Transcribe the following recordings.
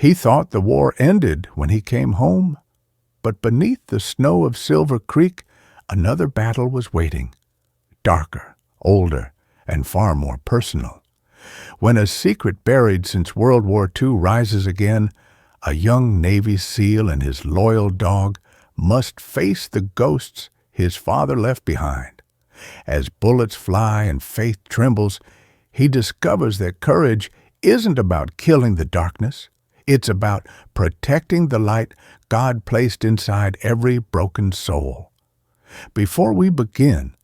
He thought the war ended when he came home, but beneath the snow of Silver Creek, another battle was waiting, darker, older, and far more personal. When a secret buried since World War II rises again, a young Navy SEAL and his loyal dog must face the ghosts his father left behind. As bullets fly and faith trembles, he discovers that courage isn't about killing the darkness. It's about protecting the light God placed inside every broken soul. Before we begin,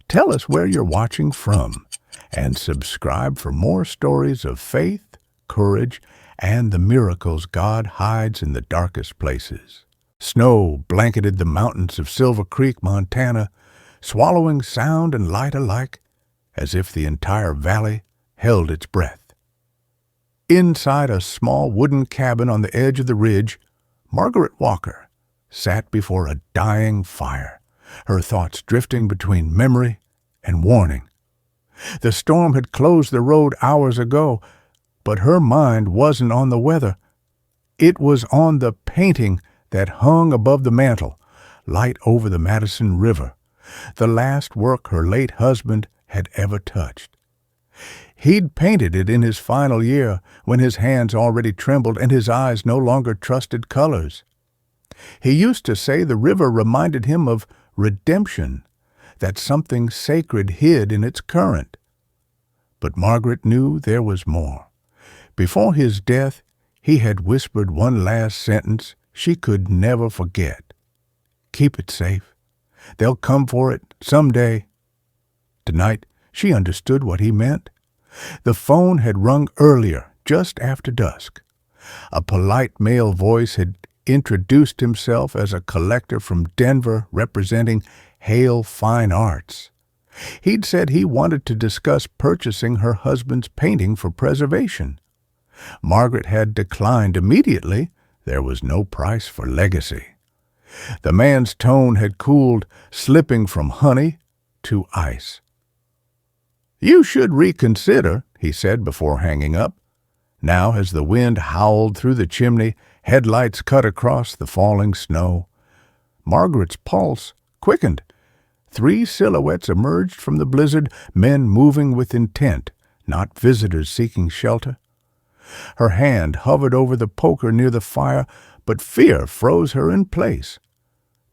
tell us where you're watching from and subscribe for more stories of faith, courage, and the miracles God hides in the darkest places. Snow blanketed the mountains of Silver Creek, Montana, swallowing sound and light alike, as if the entire valley held its breath. Inside a small wooden cabin on the edge of the ridge, Margaret Walker sat before a dying fire, her thoughts drifting between memory and warning. The storm had closed the road hours ago, but her mind wasn't on the weather. It was on the painting that hung above the mantel, light over the Madison River, the last work her late husband had ever touched. He'd painted it in his final year, when his hands already trembled and his eyes no longer trusted colors. He used to say the river reminded him of redemption, that something sacred hid in its current. But Margaret knew there was more. Before his death, he had whispered one last sentence she could never forget. "Keep it safe. They'll come for it someday." Tonight, she understood what he meant. The phone had rung earlier, just after dusk. A polite male voice had introduced himself as a collector from Denver representing Hale Fine Arts. He'd said he wanted to discuss purchasing her husband's painting for preservation. Margaret had declined immediately. There was no price for legacy. The man's tone had cooled, slipping from honey to ice. "You should reconsider," he said before hanging up. Now, as the wind howled through the chimney, headlights cut across the falling snow, Margaret's pulse quickened. 3 silhouettes emerged from the blizzard, men moving with intent, not visitors seeking shelter. Her hand hovered over the poker near the fire, but fear froze her in place.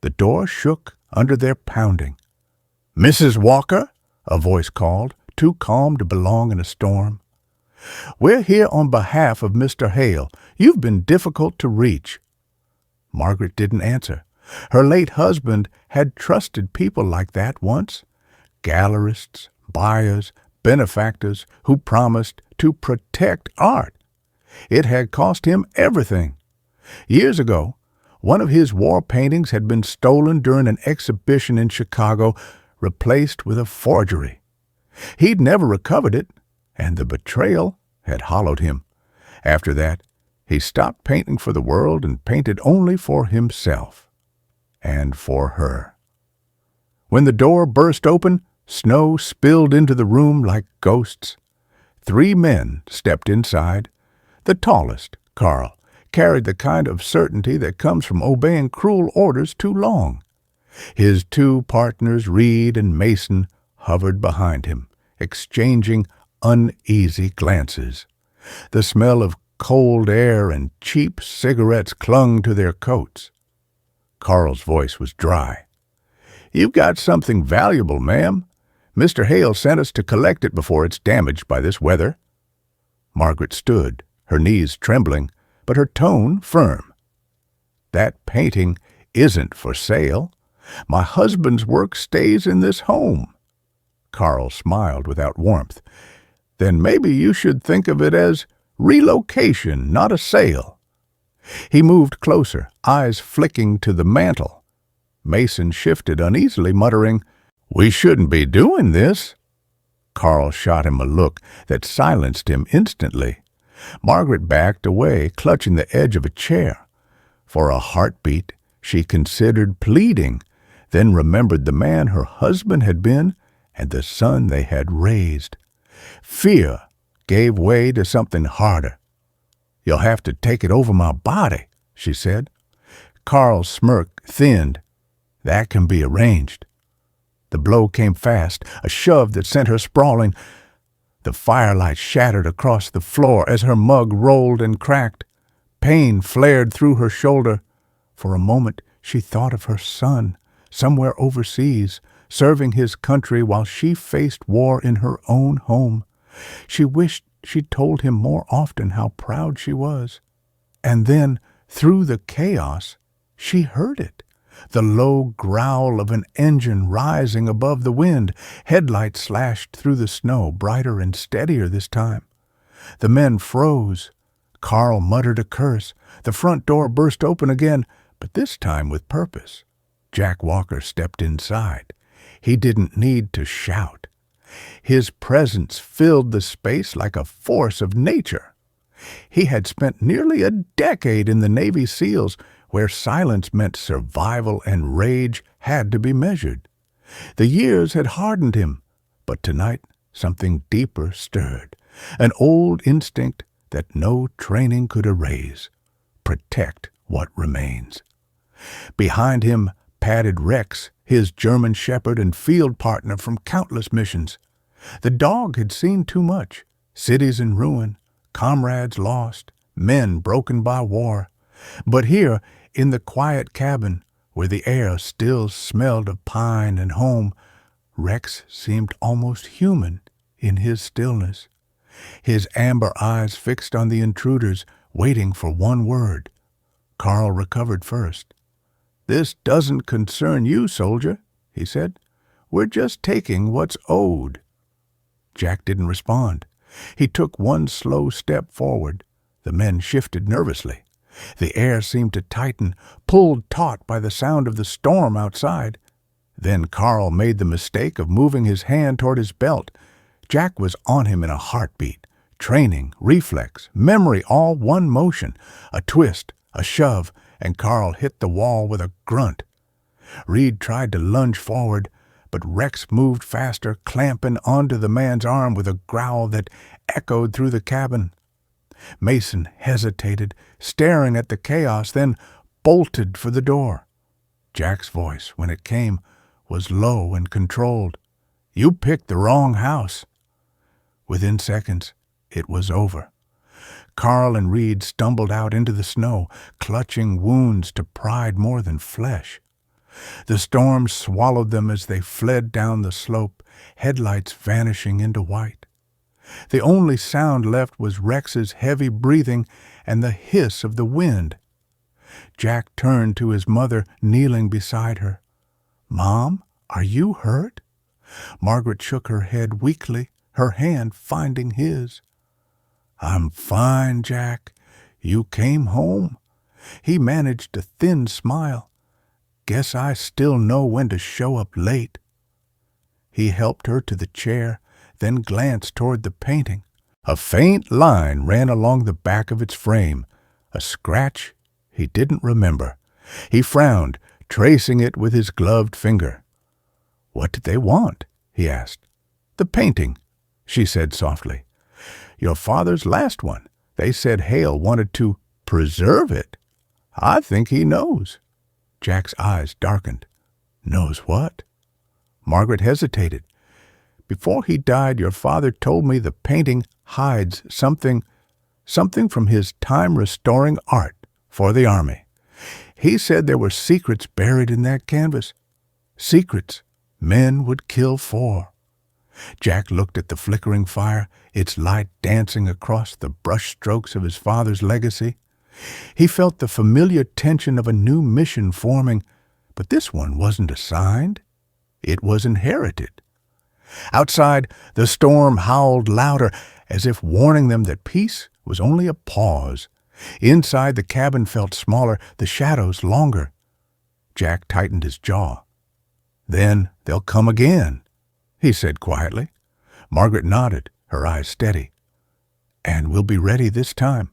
The door shook under their pounding. "Mrs. Walker?" a voice called, too calm to belong in a storm. "We're here on behalf of Mr. Hale. You've been difficult to reach." Margaret didn't answer. Her late husband had trusted people like that once. Gallerists, buyers, benefactors who promised to protect art. It had cost him everything. Years ago, one of his war paintings had been stolen during an exhibition in Chicago, replaced with a forgery. He'd never recovered it, and the betrayal had hollowed him. After that, he stopped painting for the world and painted only for himself and for her. When the door burst open, snow spilled into the room like ghosts. 3 men stepped inside. The tallest, Carl, carried the kind of certainty that comes from obeying cruel orders too long. His 2 partners, Reed and Mason, hovered behind him, exchanging uneasy glances. The smell of cold air and cheap cigarettes clung to their coats. Carl's voice was dry. "You've got something valuable, ma'am. Mr. Hale sent us to collect it before it's damaged by this weather." Margaret stood, her knees trembling, but her tone firm. "That painting isn't for sale. My husband's work stays in this home." Carl smiled without warmth. "Then maybe you should think of it as relocation, not a sale." He moved closer, eyes flicking to the mantel. Mason shifted uneasily, muttering, "We shouldn't be doing this." Carl shot him a look that silenced him instantly. Margaret backed away, clutching the edge of a chair. For a heartbeat, she considered pleading, then remembered the man her husband had been and the son they had raised. Fear gave way to something harder. "You'll have to take it over my body," she said. Carl's smirk thinned. "That can be arranged." The blow came fast, a shove that sent her sprawling. The firelight shattered across the floor as her mug rolled and cracked. Pain flared through her shoulder. For a moment she thought of her son, somewhere overseas, serving his country while she faced war in her own home. She wished she'd told him more often how proud she was. And then, through the chaos, she heard it. The low growl of an engine rising above the wind. Headlights slashed through the snow, brighter and steadier this time. The men froze. Carl muttered a curse. The front door burst open again, but this time with purpose. Jack Walker stepped inside. He didn't need to shout. His presence filled the space like a force of nature. He had spent nearly a decade in the Navy SEALs, where silence meant survival and rage had to be measured. The years had hardened him, but tonight something deeper stirred, an old instinct that no training could erase. Protect what remains. Behind him padded Rex, his German shepherd and field partner from countless missions. The dog had seen too much. Cities in ruin, comrades lost, men broken by war. But here, in the quiet cabin, where the air still smelled of pine and home, Rex seemed almost human in his stillness. His amber eyes fixed on the intruders, waiting for one word. Carl recovered first. "This doesn't concern you, soldier," he said. "We're just taking what's owed." Jack didn't respond. He took one slow step forward. The men shifted nervously. The air seemed to tighten, pulled taut by the sound of the storm outside. Then Carl made the mistake of moving his hand toward his belt. Jack was on him in a heartbeat. Training, reflex, memory, all one motion. A twist, a shove, and Carl hit the wall with a grunt. Reed tried to lunge forward, but Rex moved faster, clamping onto the man's arm with a growl that echoed through the cabin. Mason hesitated, staring at the chaos, then bolted for the door. Jack's voice, when it came, was low and controlled. "You picked the wrong house." Within seconds, it was over. Carl and Reed stumbled out into the snow, clutching wounds to pride more than flesh. The storm swallowed them as they fled down the slope, headlights vanishing into white. The only sound left was Rex's heavy breathing and the hiss of the wind. Jack turned to his mother, kneeling beside her. "Mom, are you hurt?" Margaret shook her head weakly, her hand finding his. "I'm fine, Jack. You came home." He managed a thin smile. "Guess I still know when to show up late." He helped her to the chair, then glanced toward the painting. A faint line ran along the back of its frame, a scratch he didn't remember. He frowned, tracing it with his gloved finger. "What did they want?" he asked. "The painting," she said softly. "Your father's last one. They said Hale wanted to preserve it. I think he knows." Jack's eyes darkened. "Knows what?" Margaret hesitated. "Before he died, your father told me the painting hides something from his time-restoring art for the Army. He said there were secrets buried in that canvas. Secrets men would kill for." Jack looked at the flickering fire, its light dancing across the brushstrokes of his father's legacy. He felt the familiar tension of a new mission forming, but this one wasn't assigned. It was inherited. Outside, the storm howled louder, as if warning them that peace was only a pause. Inside, the cabin felt smaller, the shadows longer. Jack tightened his jaw. "Then they'll come again," he said quietly. Margaret nodded, her eyes steady. "And we'll be ready this time."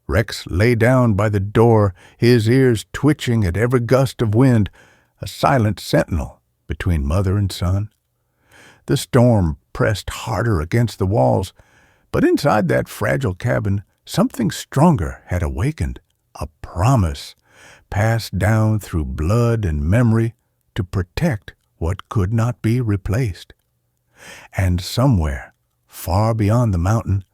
Rex lay down by the door, his ears twitching at every gust of wind, a silent sentinel between mother and son. The storm pressed harder against the walls, but inside that fragile cabin, Something stronger had awakened, a promise passed down through blood and memory to protect what could not be replaced. And somewhere, far beyond the mountain,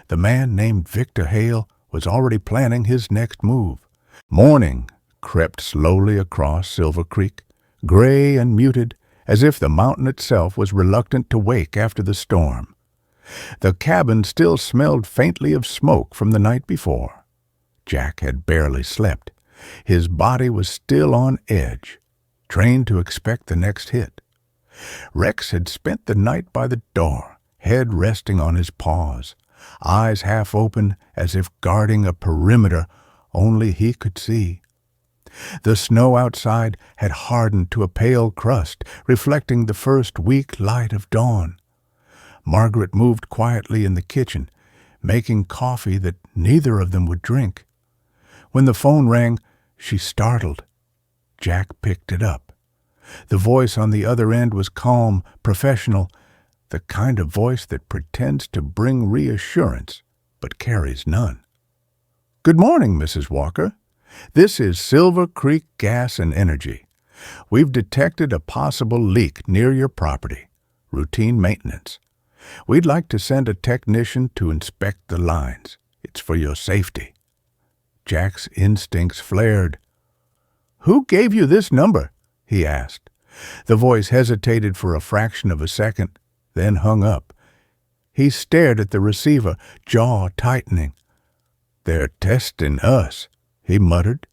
the man named Victor Hale was already planning his next move. Morning crept slowly across Silver Creek, gray and muted, as if the mountain itself was reluctant to wake after the storm. The cabin still smelled faintly of smoke from the night before. Jack had barely slept. His body was still on edge, trained to expect the next hit. Rex had spent the night by the door, head resting on his paws, eyes half open as if guarding a perimeter only he could see. The snow outside had hardened to a pale crust, reflecting the first weak light of dawn. Margaret moved quietly in the kitchen, making coffee that neither of them would drink. When the phone rang, she startled. Jack picked it up. The voice on the other end was calm, professional, the kind of voice that pretends to bring reassurance, but carries none. "Good morning, Mrs. Walker. This is Silver Creek Gas and Energy. We've detected a possible leak near your property. Routine maintenance. We'd like to send a technician to inspect the lines. It's for your safety." Jack's instincts flared. "Who gave you this number?" he asked. The voice hesitated for a fraction of a second, then hung up. He stared at the receiver, jaw tightening. "They're testing us," he muttered.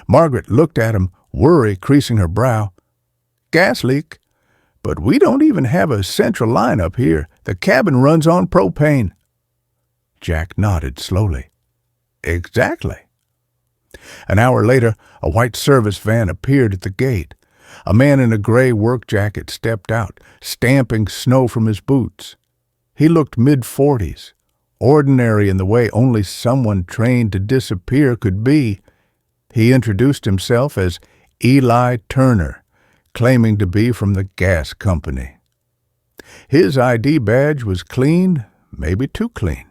Margaret looked at him, worry creasing her brow. "Gas leak. But we don't even have a central line up here. The cabin runs on propane." Jack nodded slowly. "Exactly." An hour later, a white service van appeared at the gate. A man in a gray work jacket stepped out, stamping snow from his boots. He looked mid-40s, ordinary in the way only someone trained to disappear could be. He introduced himself as Eli Turner, claiming to be from the gas company. His ID badge was clean, maybe too clean.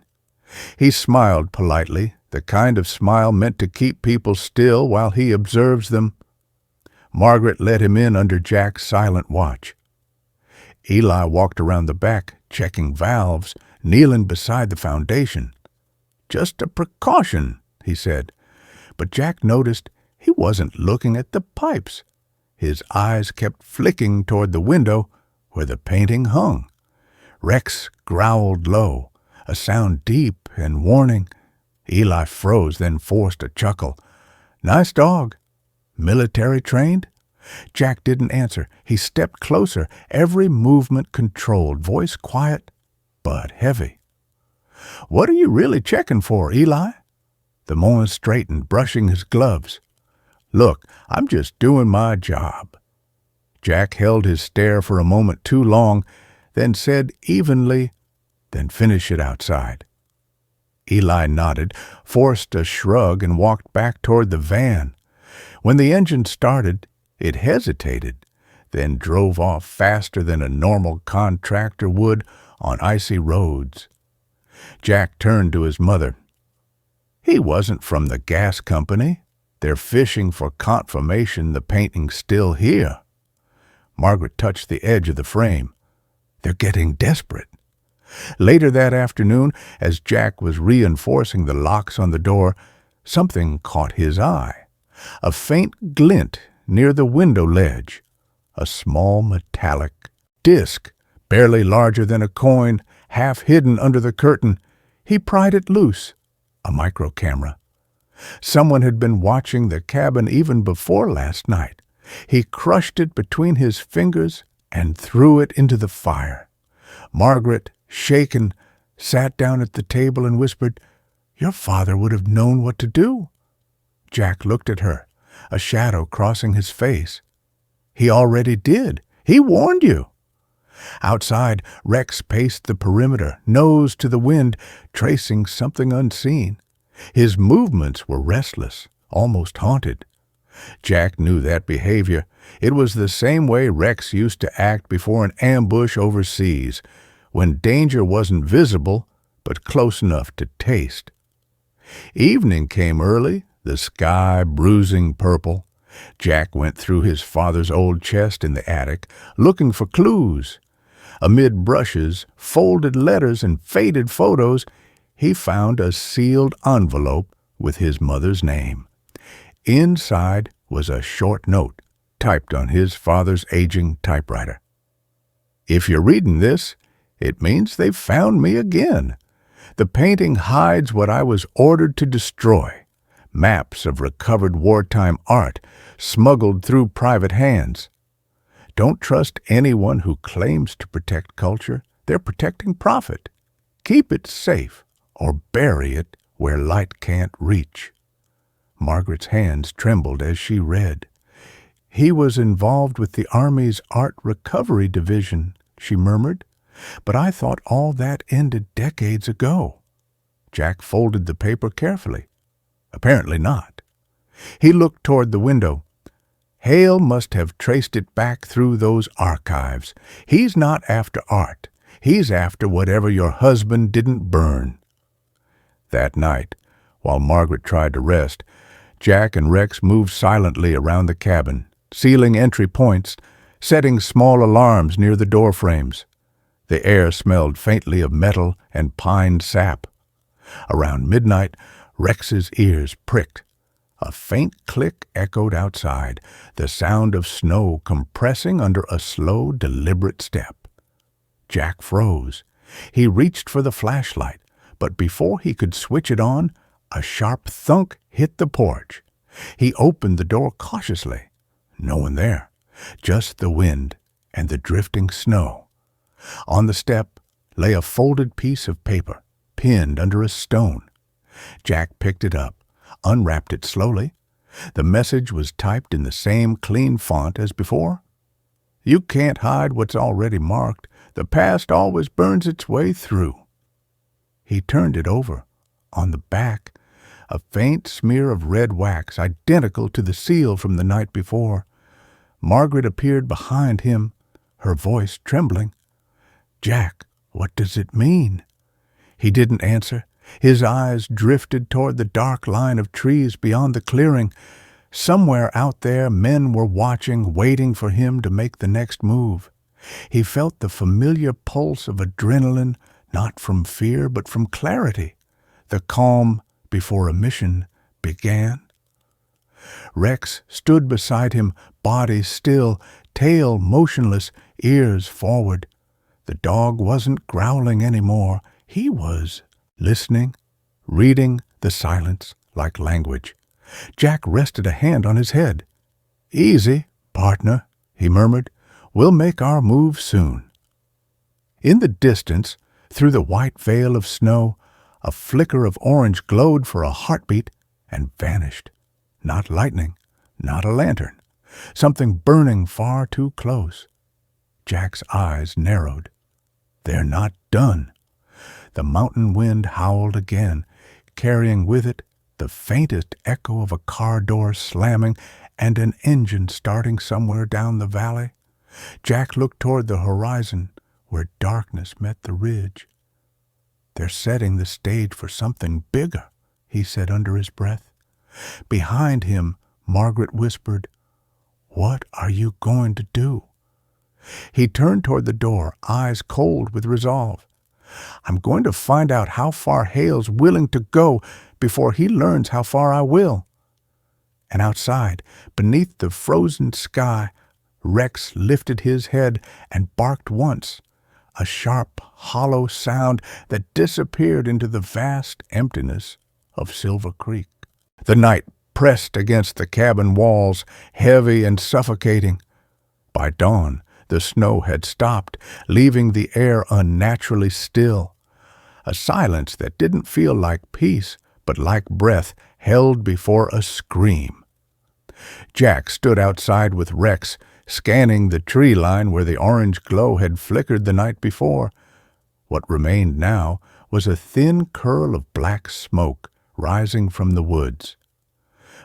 He smiled politely, the kind of smile meant to keep people still while he observes them. Margaret let him in under Jack's silent watch. Eli walked around the back, checking valves, kneeling beside the foundation. "Just a precaution," he said. But Jack noticed he wasn't looking at the pipes. His eyes kept flicking toward the window where the painting hung. Rex growled low, a sound deep and warning. Eli froze, then forced a chuckle. "Nice dog. Military trained?" Jack didn't answer. He stepped closer, every movement controlled, voice quiet but heavy. "What are you really checking for, Eli?" The Moen straightened, brushing his gloves. "Look, I'm just doing my job." Jack held his stare for a moment too long, then said evenly, "Then finish it outside." Eli nodded, forced a shrug, and walked back toward the van. When the engine started, it hesitated, then drove off faster than a normal contractor would on icy roads. Jack turned to his mother. "He wasn't from the gas company. They're fishing for confirmation the painting's still here." Margaret touched the edge of the frame. "They're getting desperate." Later that afternoon, as Jack was reinforcing the locks on the door, something caught his eye. A faint glint near the window ledge. A small metallic disc, barely larger than a coin, half hidden under the curtain. He pried it loose. A microcamera. Someone had been watching the cabin even before last night. He crushed it between his fingers and threw it into the fire. Margaret, shaken, sat down at the table and whispered, "Your father would have known what to do." Jack looked at her, a shadow crossing his face. "He already did. He warned you." Outside, Rex paced the perimeter, nose to the wind, tracing something unseen. His movements were restless, almost haunted. Jack knew that behavior. It was the same way Rex used to act before an ambush overseas, when danger wasn't visible but close enough to taste. Evening came early, the sky bruising purple. Jack went through his father's old chest in the attic, looking for clues. Amid brushes, folded letters, and faded photos, he found a sealed envelope with his mother's name. Inside was a short note, typed on his father's aging typewriter. "If you're reading this, it means they've found me again. The painting hides what I was ordered to destroy. Maps of recovered wartime art smuggled through private hands. Don't trust anyone who claims to protect culture. They're protecting profit. Keep it safe or bury it where light can't reach." Margaret's hands trembled as she read. "He was involved with the Army's Art Recovery Division," she murmured. "But I thought all that ended decades ago." Jack folded the paper carefully. Apparently not. He looked toward the window. Hale must have traced it back through those archives. He's not after art. He's after whatever your husband didn't burn. That night, while Margaret tried to rest, Jack and Rex moved silently around the cabin, sealing entry points, setting small alarms near the door frames. The air smelled faintly of metal and pine sap. Around midnight, Rex's ears pricked. A faint click echoed outside, the sound of snow compressing under a slow, deliberate step. Jack froze. He reached for the flashlight, but before he could switch it on, a sharp thunk hit the porch. He opened the door cautiously. No one there, just the wind and the drifting snow. On the step lay a folded piece of paper, pinned under a stone. Jack picked it up, unwrapped it slowly. The message was typed in the same clean font as before. "You can't hide what's already marked. The past always burns its way through." He turned it over. On the back, a faint smear of red wax, identical to the seal from the night before. Margaret appeared behind him, her voice trembling. "Jack, what does it mean?" He didn't answer. His eyes drifted toward the dark line of trees beyond the clearing. Somewhere out there, men were watching, waiting for him to make the next move. He felt the familiar pulse of adrenaline, not from fear, but from clarity. The calm before a mission began. Rex stood beside him, body still, tail motionless, ears forward. The dog wasn't growling anymore. He was listening, reading the silence like language. Jack rested a hand on his head. "Easy, partner," he murmured. "We'll make our move soon." In the distance, through the white veil of snow, a flicker of orange glowed for a heartbeat and vanished. Not lightning, not a lantern. Something burning far too close. Jack's eyes narrowed. They're not done. The mountain wind howled again, carrying with it the faintest echo of a car door slamming and an engine starting somewhere down the valley. Jack looked toward the horizon, where darkness met the ridge. "They're setting the stage for something bigger," he said under his breath. Behind him, Margaret whispered, "What are you going to do?" He turned toward the door, eyes cold with resolve. "I'm going to find out how far Hale's willing to go before he learns how far I will." And outside, beneath the frozen sky, Rex lifted his head and barked once, a sharp, hollow sound that disappeared into the vast emptiness of Silver Creek. The night pressed against the cabin walls, heavy and suffocating. By dawn, the snow had stopped, leaving the air unnaturally still. A silence that didn't feel like peace, but like breath held before a scream. Jack stood outside with Rex, scanning the tree line where the orange glow had flickered the night before. What remained now was a thin curl of black smoke rising from the woods.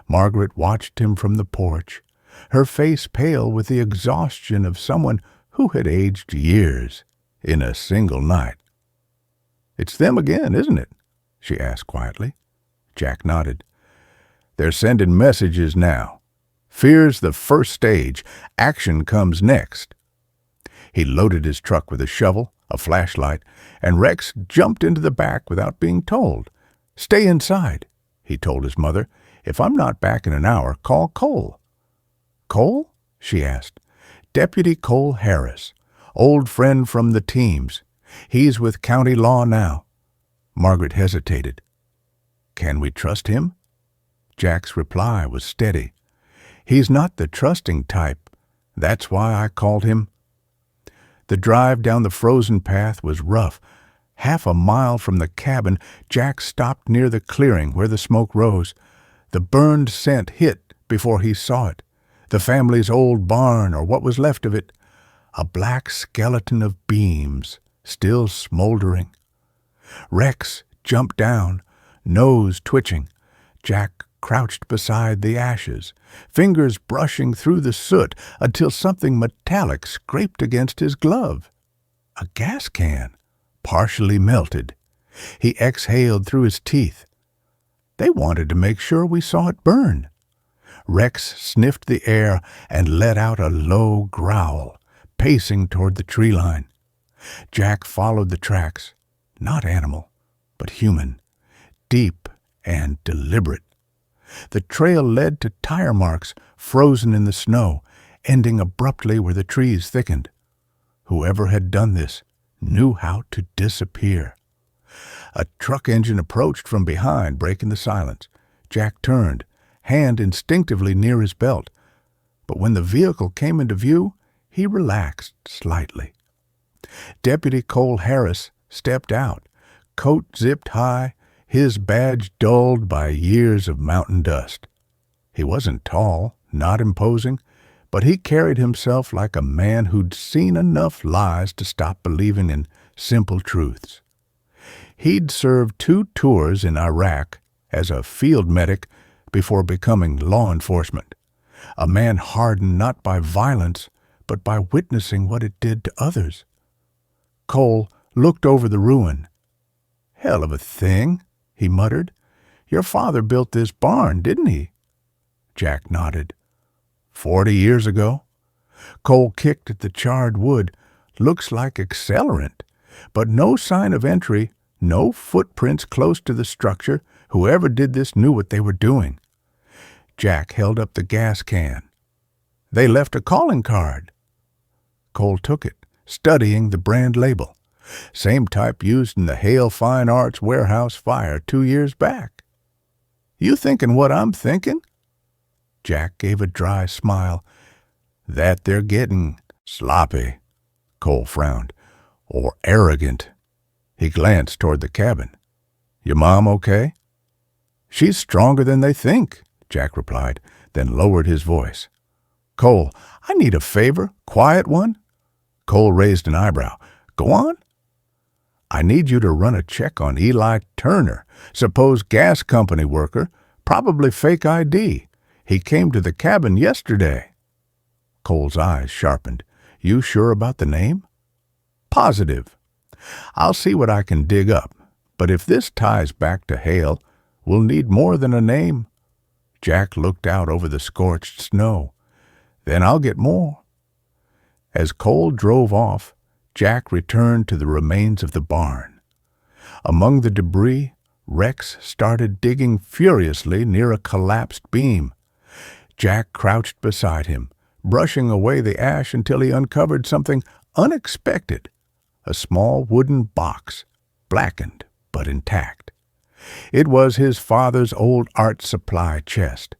Margaret watched him from the porch, her face pale with the exhaustion of someone who had aged years in a single night. "It's them again, isn't it?" she asked quietly. Jack nodded. They're sending messages now. Fear's the first stage. Action comes next. He loaded his truck with a shovel, a flashlight, and Rex jumped into the back without being told. "Stay inside," he told his mother. "If I'm not back in an hour, call Cole." "Cole?" she asked. "Deputy Cole Harris, old friend from the teams. He's with county law now." Margaret hesitated. "Can we trust him?" Jack's reply was steady. "He's not the trusting type. That's why I called him." The drive down the frozen path was rough. Half a mile from the cabin, Jack stopped near the clearing where the smoke rose. The burned scent hit before he saw it. The family's old barn, or what was left of it. A black skeleton of beams, still smoldering. Rex jumped down, nose twitching. Jack crouched beside the ashes, fingers brushing through the soot until something metallic scraped against his glove. A gas can, partially melted. He exhaled through his teeth. They wanted to make sure we saw it burn. Rex sniffed the air and let out a low growl, pacing toward the tree line. Jack followed the tracks, not animal, but human, deep and deliberate. The trail led to tire marks frozen in the snow, ending abruptly where the trees thickened. Whoever had done this knew how to disappear. A truck engine approached from behind, breaking the silence. Jack turned, hand instinctively near his belt. But when the vehicle came into view, he relaxed slightly. Deputy Cole Harris stepped out, coat zipped high, his badge dulled by years of mountain dust. He wasn't tall, not imposing, but he carried himself like a man who'd seen enough lies to stop believing in simple truths. He'd served 2 tours in Iraq as a field medic before becoming law enforcement, a man hardened not by violence, but by witnessing what it did to others. Cole looked over the ruin. "Hell of a thing," he muttered. "Your father built this barn, didn't he?" Jack nodded. 40 years ago. Cole kicked at the charred wood. "Looks like accelerant, but no sign of entry, no footprints close to the structure. Whoever did this knew what they were doing." Jack held up the gas can. "They left a calling card." Cole took it, studying the brand label. Same type used in the Hale Fine Arts warehouse fire 2 years back. "You thinking what I'm thinking?" Jack gave a dry smile. "That they're getting sloppy," Cole frowned, "or arrogant." He glanced toward the cabin. "Your mom okay?" "She's stronger than they think," Jack replied, then lowered his voice. "Cole, I need a favor, quiet one." Cole raised an eyebrow. "Go on." "I need you to run a check on Eli Turner, supposed gas company worker, probably fake ID. He came to the cabin yesterday." Cole's eyes sharpened. "You sure about the name?" "Positive. I'll see what I can dig up, but if this ties back to Hale, we'll need more than a name." Jack looked out over the scorched snow. "Then I'll get more." As Cole drove off, Jack returned to the remains of the barn. Among the debris, Rex started digging furiously near a collapsed beam. Jack crouched beside him, brushing away the ash until he uncovered something unexpected, a small wooden box, blackened but intact. It was his father's old art supply chest.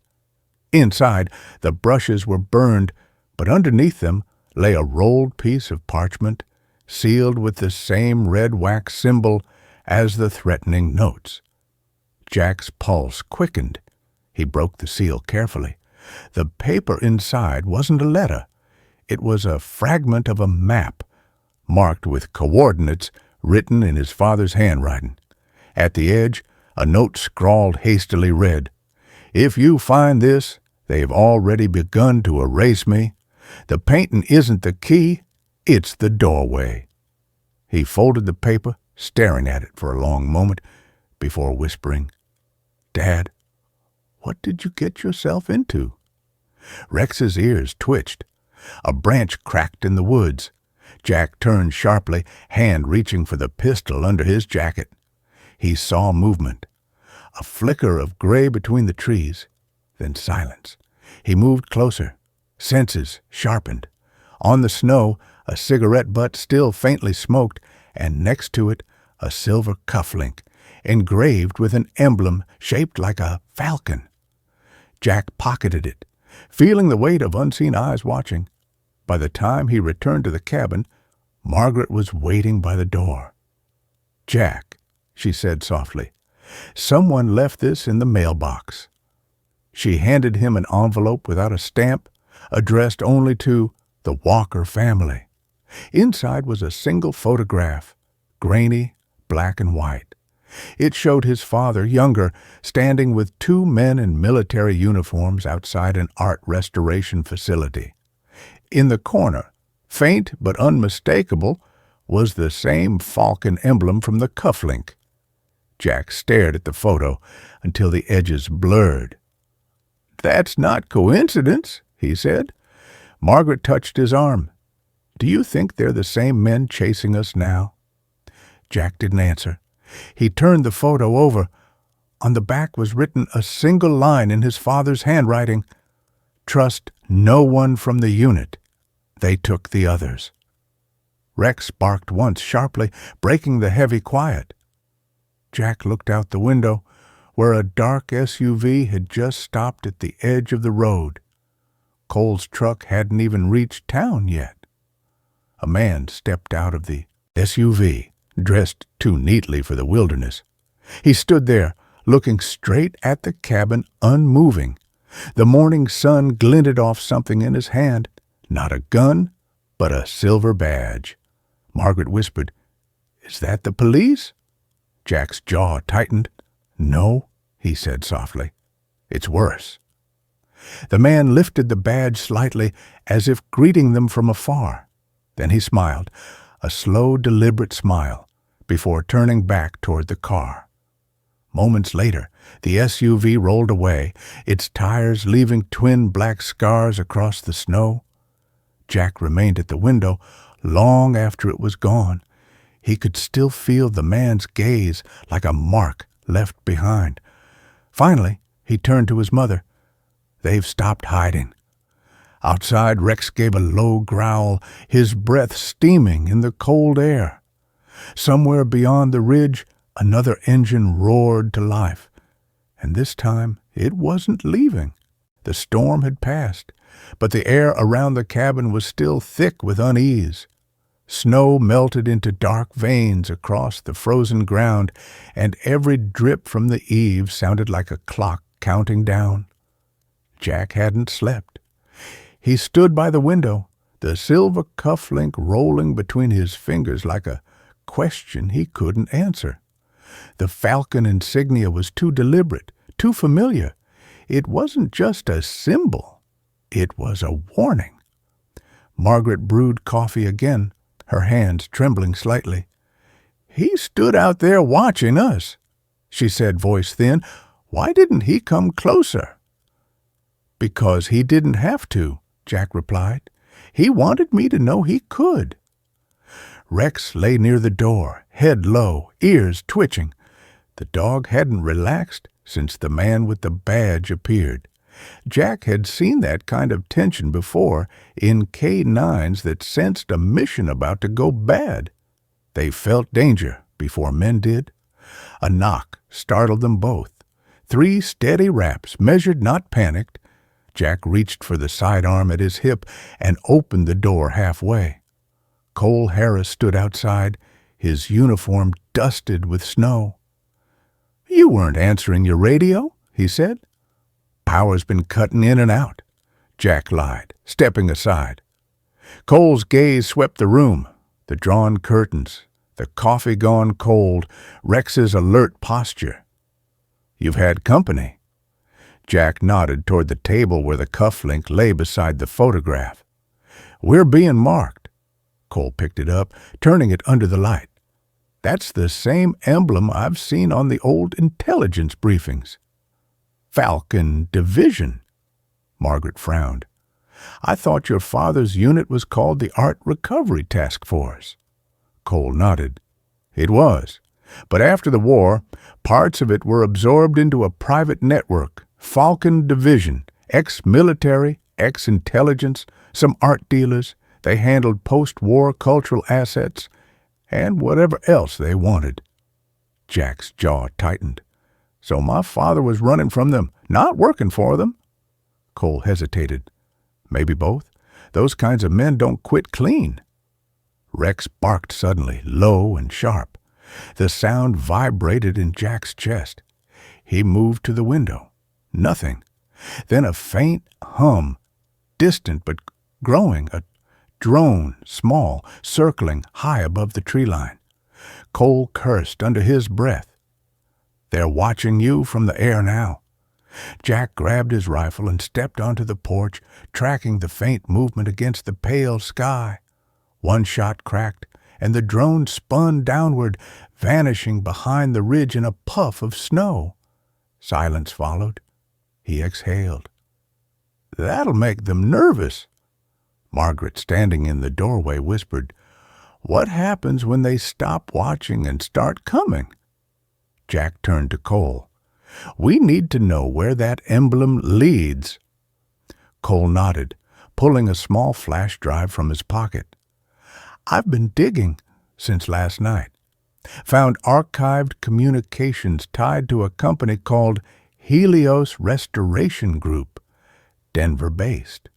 Inside, the brushes were burned, but underneath them lay a rolled piece of parchment, sealed with the same red wax symbol as the threatening notes. Jack's pulse quickened. He broke the seal carefully. The paper inside wasn't a letter. It was a fragment of a map, marked with coordinates written in his father's handwriting. At the edge, a note scrawled hastily read, "If you find this, they've already begun to erase me. The painting isn't the key, it's the doorway." He folded the paper, staring at it for a long moment, before whispering, "Dad, what did you get yourself into?" Rex's ears twitched. A branch cracked in the woods. Jack turned sharply, hand reaching for the pistol under his jacket. He saw movement. A flicker of gray between the trees, then silence. He moved closer, senses sharpened. On the snow, a cigarette butt still faintly smoked, and next to it, a silver cufflink, engraved with an emblem shaped like a falcon. Jack pocketed it, feeling the weight of unseen eyes watching. By the time he returned to the cabin, Margaret was waiting by the door. "Jack," she said softly, "someone left this in the mailbox." She handed him an envelope without a stamp, addressed only to the Walker family. Inside was a single photograph, grainy, black and white. It showed his father, younger, standing with two men in military uniforms outside an art restoration facility. In the corner, faint but unmistakable, was the same falcon emblem from the cufflink. Jack stared at the photo until the edges blurred. "That's not coincidence," he said. Margaret touched his arm. "Do you think they're the same men chasing us now?" Jack didn't answer. He turned the photo over. On the back was written a single line in his father's handwriting: "Trust no one from the unit. They took the others." Rex barked once sharply, breaking the heavy quiet. Jack looked out the window, where a dark SUV had just stopped at the edge of the road. Cole's truck hadn't even reached town yet. A man stepped out of the SUV, dressed too neatly for the wilderness. He stood there, looking straight at the cabin, unmoving. The morning sun glinted off something in his hand. Not a gun, but a silver badge. Margaret whispered, "Is that the police?" Jack's jaw tightened. "No," he said softly. "It's worse." The man lifted the badge slightly, as if greeting them from afar. Then he smiled, a slow, deliberate smile, before turning back toward the car. Moments later, the SUV rolled away, its tires leaving twin black scars across the snow. Jack remained at the window long after it was gone. He could still feel the man's gaze like a mark left behind. Finally, he turned to his mother. "They've stopped hiding." Outside, Rex gave a low growl, his breath steaming in the cold air. Somewhere beyond the ridge, another engine roared to life. And this time, it wasn't leaving. The storm had passed, but the air around the cabin was still thick with unease. Snow melted into dark veins across the frozen ground, and every drip from the eaves sounded like a clock counting down. Jack hadn't slept. He stood by the window, the silver cufflink rolling between his fingers like a question he couldn't answer. The falcon insignia was too deliberate, too familiar. It wasn't just a symbol. It was a warning. Margaret brewed coffee again, her hands trembling slightly. "He stood out there watching us," she said, voice thin. "Why didn't he come closer?" "Because he didn't have to," Jack replied. "He wanted me to know he could." Rex lay near the door, head low, ears twitching. The dog hadn't relaxed since the man with the badge appeared. Jack had seen that kind of tension before in K-9s that sensed a mission about to go bad. They felt danger before men did. A knock startled them both. 3 steady raps, measured, not panicked. Jack reached for the sidearm at his hip and opened the door halfway. Cole Harris stood outside, his uniform dusted with snow. "You weren't answering your radio," he said. "Power's been cutting in and out," Jack lied, stepping aside. Cole's gaze swept the room, the drawn curtains, the coffee gone cold, Rex's alert posture. "You've had company." Jack nodded toward the table where the cufflink lay beside the photograph. "We're being marked." Cole picked it up, turning it under the light. "That's the same emblem I've seen on the old intelligence briefings." Falcon Division. Margaret frowned. I thought your father's unit was called the Art Recovery Task Force. Cole nodded. It was. But after the war, parts of it were absorbed into a private network, Falcon Division, ex-military, ex-intelligence, some art dealers. They handled post-war cultural assets and whatever else they wanted. Jack's jaw tightened. So my father was running from them, not working for them? Cole hesitated. Maybe both. Those kinds of men don't quit clean. Rex barked suddenly, low and sharp. The sound vibrated in Jack's chest. He moved to the window. Nothing. Then a faint hum, distant but growing, a drone, small, circling high above the tree line. Cole cursed under his breath. They're watching you from the air now. Jack grabbed his rifle and stepped onto the porch, tracking the faint movement against the pale sky. One shot cracked, and the drone spun downward, vanishing behind the ridge in a puff of snow. Silence followed. He exhaled. That'll make them nervous. Margaret, standing in the doorway, whispered, What happens when they stop watching and start coming? Jack turned to Cole. We need to know where that emblem leads. Cole nodded, pulling a small flash drive from his pocket. I've been digging since last night. Found archived communications tied to a company called Helios Restoration Group, Denver-based.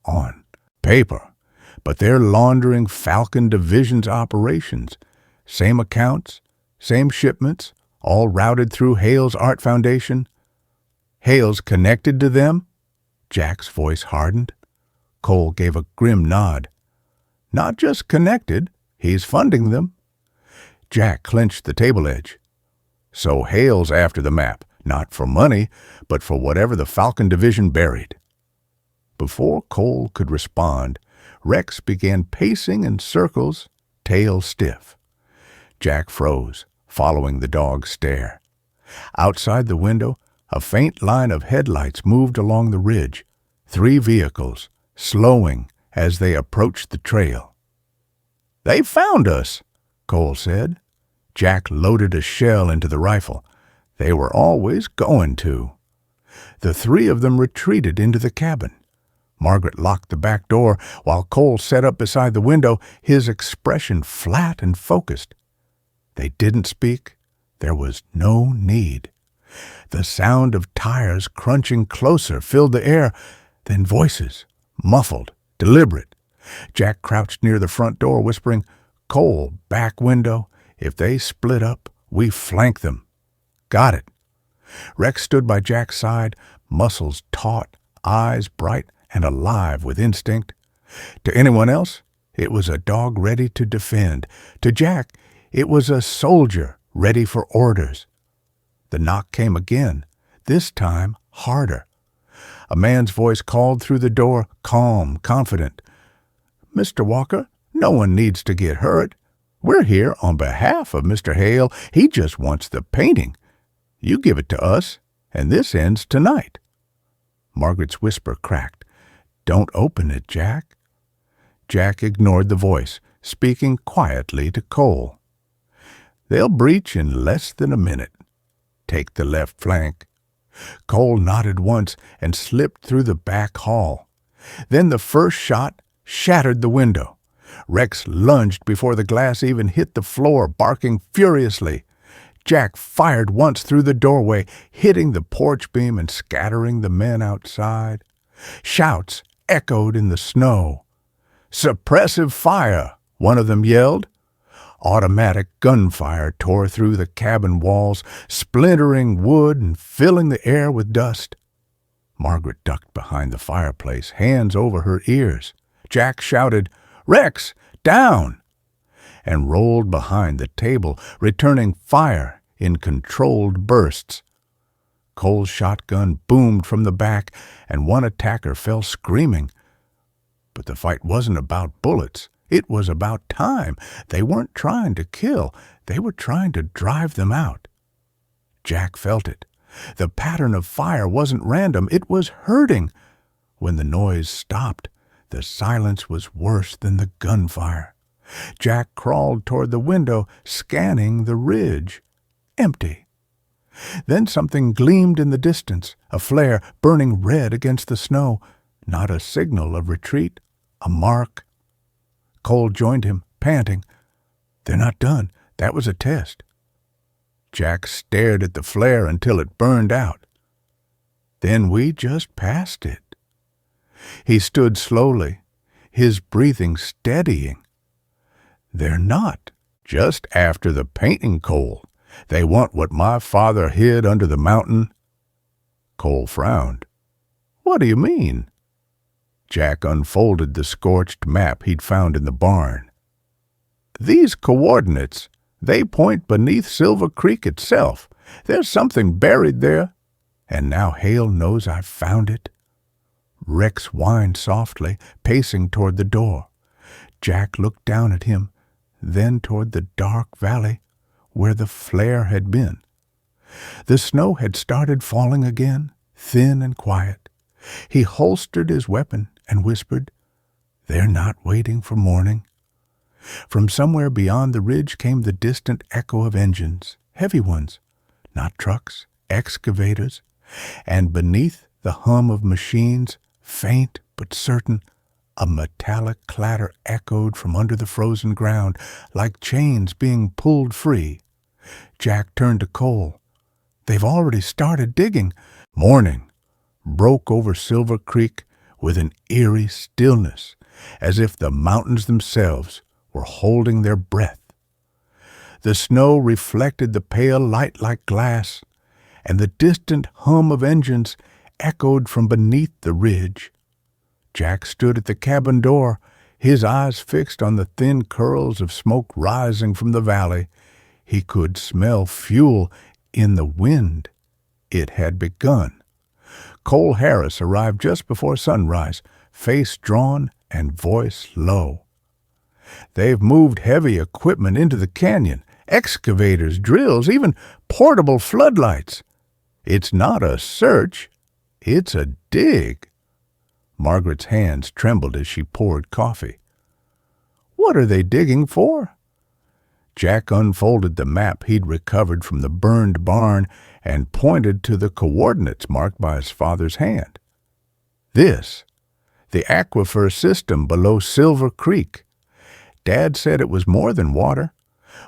On paper, but they're laundering Falcon Division's operations. Same accounts, same shipments, all routed through Hale's Art Foundation. Hale's connected to them? Jack's voice hardened. Cole gave a grim nod. Not just connected, he's funding them. Jack clenched the table edge. So Hale's after the map, not for money, but for whatever the Falcon Division buried. Before Cole could respond, Rex began pacing in circles, tail stiff. Jack froze, following the dog's stare. Outside the window, a faint line of headlights moved along the ridge, 3 vehicles, slowing as they approached the trail. They found us, Cole said. Jack loaded a shell into the rifle. They were always going to. The 3 of them retreated into the cabin. Margaret locked the back door while Cole sat up beside the window, his expression flat and focused. They didn't speak. There was no need. The sound of tires crunching closer filled the air, then voices, muffled, deliberate. Jack crouched near the front door, whispering, Cole, back window. If they split up, we flank them. Got it. Rex stood by Jack's side, muscles taut, eyes bright and alive with instinct. To anyone else, it was a dog ready to defend. To Jack, it was a soldier ready for orders. The knock came again, this time harder. A man's voice called through the door, calm, confident. Mr. Walker, no one needs to get hurt. We're here on behalf of Mr. Hale. He just wants the painting. You give it to us, and this ends tonight. Margaret's whisper cracked. Don't open it, Jack. Jack ignored the voice, speaking quietly to Cole. They'll breach in less than a minute. Take the left flank. Cole nodded once and slipped through the back hall. Then the first shot shattered the window. Rex lunged before the glass even hit the floor, barking furiously. Jack fired once through the doorway, hitting the porch beam and scattering the men outside. Shouts echoed in the snow. Suppressive fire, one of them yelled. Automatic gunfire tore through the cabin walls, splintering wood and filling the air with dust. Margaret ducked behind the fireplace, hands over her ears. Jack shouted, Rex, down! And rolled behind the table, returning fire in controlled bursts. Cole's shotgun boomed from the back, and one attacker fell screaming. But the fight wasn't about bullets. It was about time. They weren't trying to kill. They were trying to drive them out. Jack felt it. The pattern of fire wasn't random, it was hurting. When the noise stopped, the silence was worse than the gunfire. Jack crawled toward the window, scanning the ridge. Empty. Then something gleamed in the distance, a flare burning red against the snow. Not a signal of retreat, a mark. Cole joined him, panting. "They're not done. That was a test." Jack stared at the flare until it burned out. "Then we just passed it." He stood slowly, his breathing steadying. "They're not just after the painting, Cole. They want what my father hid under the mountain." Cole frowned. "What do you mean?" Jack unfolded the scorched map he'd found in the barn. "These coordinates, they point beneath Silver Creek itself. There's something buried there. And now Hale knows I've found it." Rex whined softly, pacing toward the door. Jack looked down at him, then toward the dark valley where the flare had been. The snow had started falling again, thin and quiet. He holstered his weapon and whispered, "They're not waiting for morning." From somewhere beyond the ridge came the distant echo of engines, heavy ones, not trucks, excavators, and beneath the hum of machines, faint but certain, a metallic clatter echoed from under the frozen ground, like chains being pulled free. Jack turned to Cole. "They've already started digging." Morning broke over Silver Creek with an eerie stillness, as if the mountains themselves were holding their breath. The snow reflected the pale light like glass, and the distant hum of engines echoed from beneath the ridge. Jack stood at the cabin door, his eyes fixed on the thin curls of smoke rising from the valley. He could smell fuel in the wind. It had begun. Cole Harris arrived just before sunrise, face drawn and voice low. "They've moved heavy equipment into the canyon, excavators, drills, even portable floodlights. It's not a search, it's a dig." Margaret's hands trembled as she poured coffee. "What are they digging for?" Jack unfolded the map he'd recovered from the burned barn and pointed to the coordinates marked by his father's hand. "This, the aquifer system below Silver Creek. Dad said it was more than water.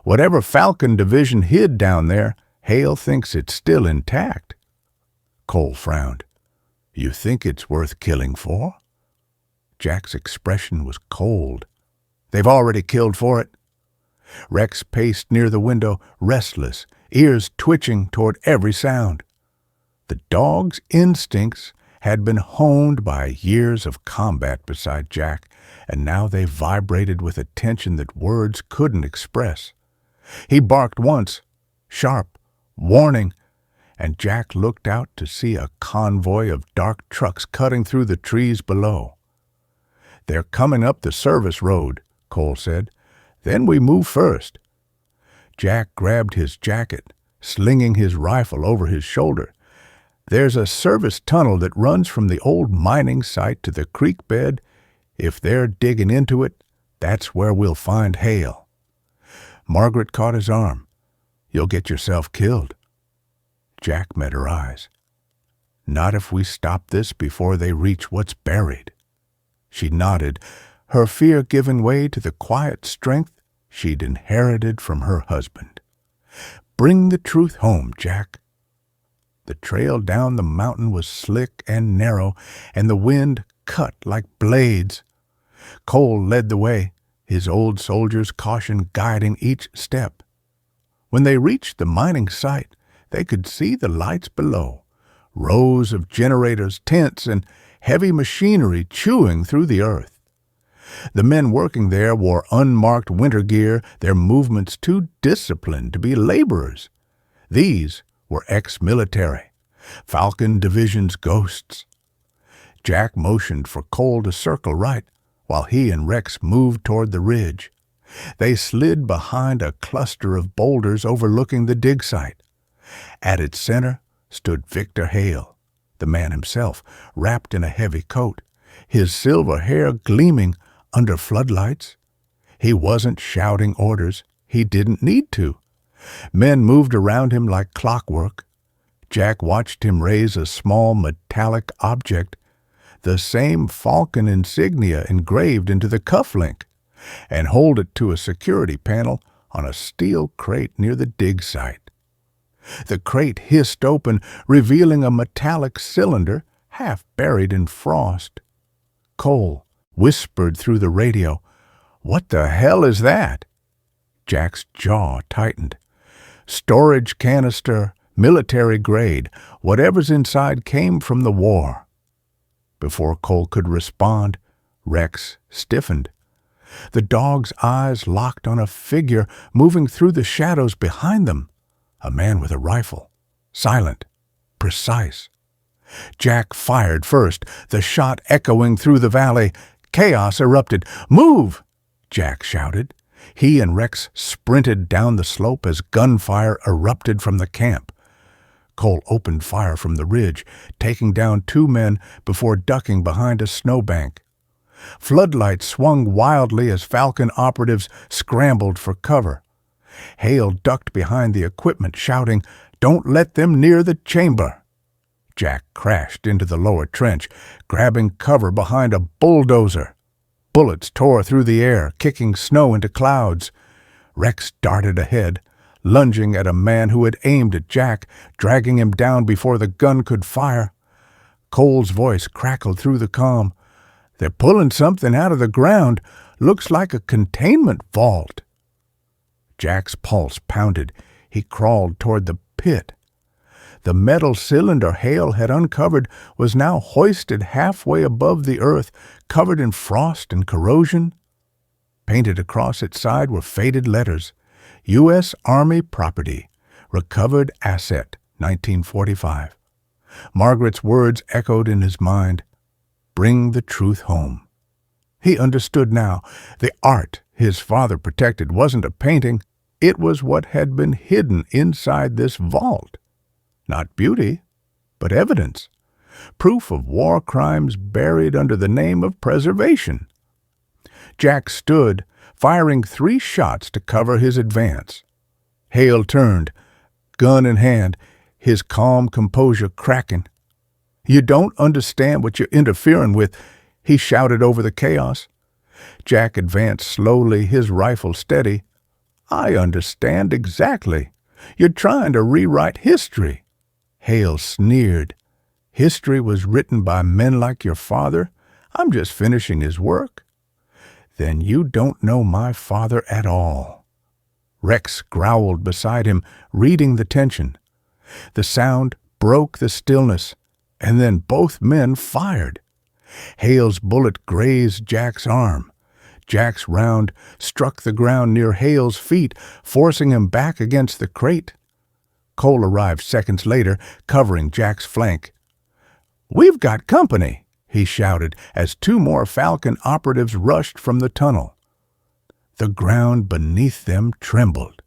Whatever Falcon Division hid down there, Hale thinks it's still intact." Cole frowned. "You think it's worth killing for?" Jack's expression was cold. "They've already killed for it." Rex paced near the window, restless, ears twitching toward every sound. The dog's instincts had been honed by years of combat beside Jack, and now they vibrated with a tension that words couldn't express. He barked once, sharp, warning, and Jack looked out to see a convoy of dark trucks cutting through the trees below. "They're coming up the service road," Cole said. "Then we move first." Jack grabbed his jacket, slinging his rifle over his shoulder. "There's a service tunnel that runs from the old mining site to the creek bed. If they're digging into it, that's where we'll find Hale." Margaret caught his arm. "You'll get yourself killed." Jack met her eyes. "Not if we stop this before they reach what's buried." She nodded, her fear giving way to the quiet strength she'd inherited from her husband. "Bring the truth home, Jack." The trail down the mountain was slick and narrow, and the wind cut like blades. Cole led the way, his old soldier's caution guiding each step. When they reached the mining site, they could see the lights below, rows of generators, tents, and heavy machinery chewing through the earth. The men working there wore unmarked winter gear, their movements too disciplined to be laborers. These were ex-military, Falcon Division's ghosts. Jack motioned for Cole to circle right, while he and Rex moved toward the ridge. They slid behind a cluster of boulders overlooking the dig site. At its center, stood Victor Hale, the man himself, wrapped in a heavy coat, his silver hair gleaming under floodlights. He wasn't shouting orders. He didn't need to. Men moved around him like clockwork. Jack watched him raise a small metallic object, the same Falcon insignia engraved into the cufflink, and hold it to a security panel on a steel crate near the dig site. The crate hissed open, revealing a metallic cylinder half buried in frost. Cole whispered through the radio, "What the hell is that?" Jack's jaw tightened. Storage canister, military grade, whatever's inside came from the war. Before Cole could respond, Rex stiffened. The dog's eyes locked on a figure moving through the shadows behind them. A man with a rifle. Silent. Precise. Jack fired first, the shot echoing through the valley. Chaos erupted. "Move!" Jack shouted. He and Rex sprinted down the slope as gunfire erupted from the camp. Cole opened fire from the ridge, taking down 2 men before ducking behind a snowbank. Floodlights swung wildly as Falcon operatives scrambled for cover. Hale ducked behind the equipment, shouting, "Don't let them near the chamber!" Jack crashed into the lower trench, grabbing cover behind a bulldozer. Bullets tore through the air, kicking snow into clouds. Rex darted ahead, lunging at a man who had aimed at Jack, dragging him down before the gun could fire. Cole's voice crackled through the comm. "They're pulling something out of the ground. Looks like a containment vault." Jack's pulse pounded. He crawled toward the pit. The metal cylinder Hale had uncovered was now hoisted halfway above the earth, covered in frost and corrosion. Painted across its side were faded letters. U.S. Army Property. Recovered Asset, 1945. Margaret's words echoed in his mind. Bring the truth home. He understood now. The art his father protected wasn't a painting. It was what had been hidden inside this vault. Not beauty, but evidence. Proof of war crimes buried under the name of preservation. Jack stood, firing 3 shots to cover his advance. Hale turned, gun in hand, his calm composure cracking. "You don't understand what you're interfering with," he shouted over the chaos. Jack advanced slowly, his rifle steady. "I understand exactly. You're trying to rewrite history." Hale sneered. "History was written by men like your father. I'm just finishing his work." "Then you don't know my father at all." Rex growled beside him, reading the tension. The sound broke the stillness, and then both men fired. Hale's bullet grazed Jack's arm. Jack's round struck the ground near Hale's feet, forcing him back against the crate. Cole arrived seconds later, covering Jack's flank. "We've got company," he shouted as 2 more Falcon operatives rushed from the tunnel. The ground beneath them trembled.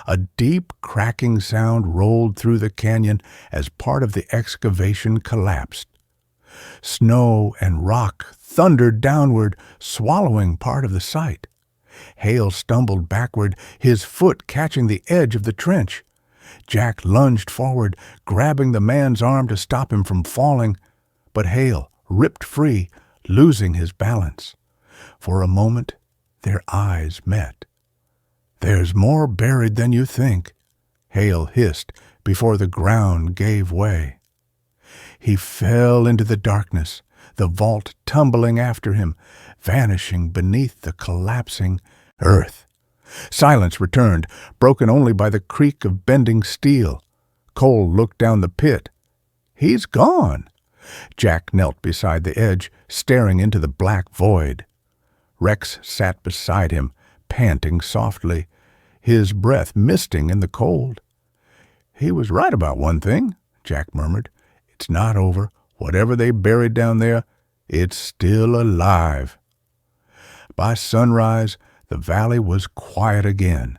A deep cracking sound rolled through the canyon as part of the excavation collapsed. Snow and rock thundered downward, swallowing part of the site. Hale stumbled backward, his foot catching the edge of the trench. Jack lunged forward, grabbing the man's arm to stop him from falling, but Hale ripped free, losing his balance. For a moment, their eyes met. "There's more buried than you think," Hale hissed before the ground gave way. He fell into the darkness, the vault tumbling after him, vanishing beneath the collapsing earth. Silence returned, broken only by the creak of bending steel. Cole looked down the pit. "He's gone." Jack knelt beside the edge, staring into the black void. Rex sat beside him, panting softly, his breath misting in the cold. "He was right about one thing," Jack murmured. "It's not over. Whatever they buried down there, it's still alive." By sunrise, the valley was quiet again.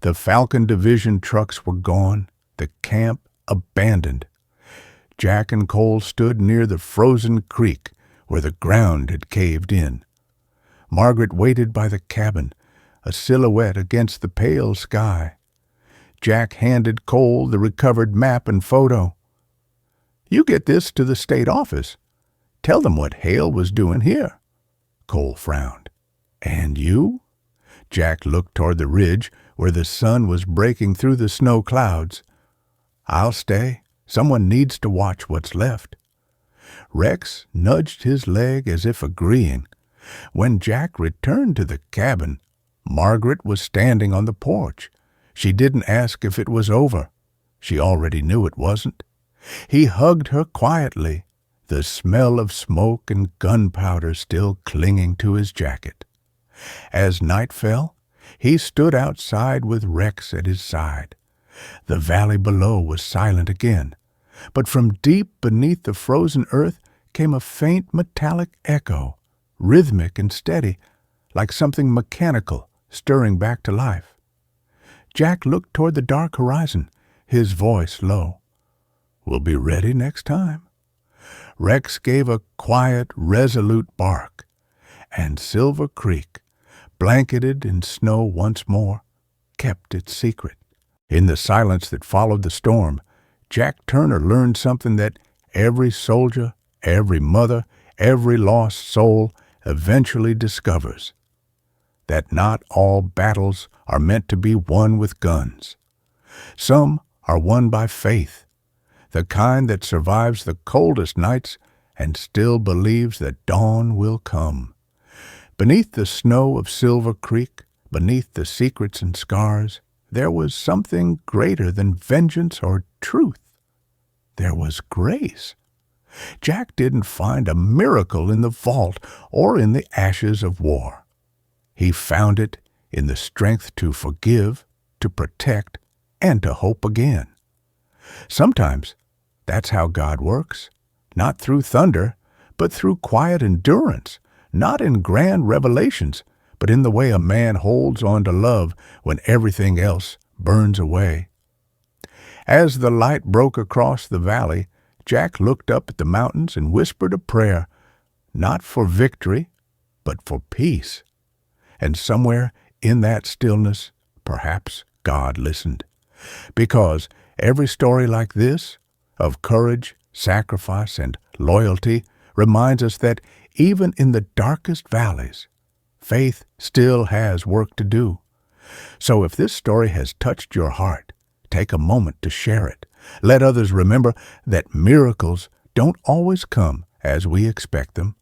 The Falcon Division trucks were gone, the camp abandoned. Jack and Cole stood near the frozen creek where the ground had caved in. Margaret waited by the cabin, a silhouette against the pale sky. Jack handed Cole the recovered map and photo. "You get this to the state office. Tell them what Hale was doing here." Cole frowned. "And you?" Jack looked toward the ridge where the sun was breaking through the snow clouds. "I'll stay. Someone needs to watch what's left." Rex nudged his leg as if agreeing. When Jack returned to the cabin, Margaret was standing on the porch. She didn't ask if it was over. She already knew it wasn't. He hugged her quietly, the smell of smoke and gunpowder still clinging to his jacket. As night fell, he stood outside with Rex at his side. The valley below was silent again, but from deep beneath the frozen earth came a faint metallic echo, rhythmic and steady, like something mechanical stirring back to life. Jack looked toward the dark horizon, his voice low. "We'll be ready next time." Rex gave a quiet, resolute bark, and Silver Creek, blanketed in snow once more, kept its secret. In the silence that followed the storm, Jack Turner learned something that every soldier, every mother, every lost soul eventually discovers: that not all battles are meant to be won with guns. Some are won by faith, the kind that survives the coldest nights and still believes that dawn will come. Beneath the snow of Silver Creek, beneath the secrets and scars, there was something greater than vengeance or truth. There was grace. Jack didn't find a miracle in the vault or in the ashes of war. He found it in the strength to forgive, to protect, and to hope again. Sometimes that's how God works, not through thunder, but through quiet endurance, not in grand revelations, but in the way a man holds on to love when everything else burns away. As the light broke across the valley, Jack looked up at the mountains and whispered a prayer, not for victory, but for peace. And somewhere in that stillness, perhaps God listened. Because every story like this, of courage, sacrifice, and loyalty, reminds us that even in the darkest valleys, faith still has work to do. So if this story has touched your heart, take a moment to share it. Let others remember that miracles don't always come as we expect them.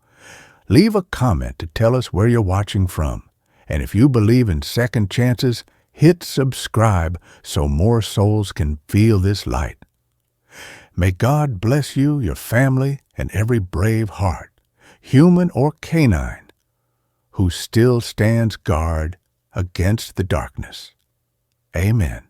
Leave a comment to tell us where you're watching from. And if you believe in second chances, hit subscribe so more souls can feel this light. May God bless you, your family, and every brave heart, human or canine, who still stands guard against the darkness. Amen.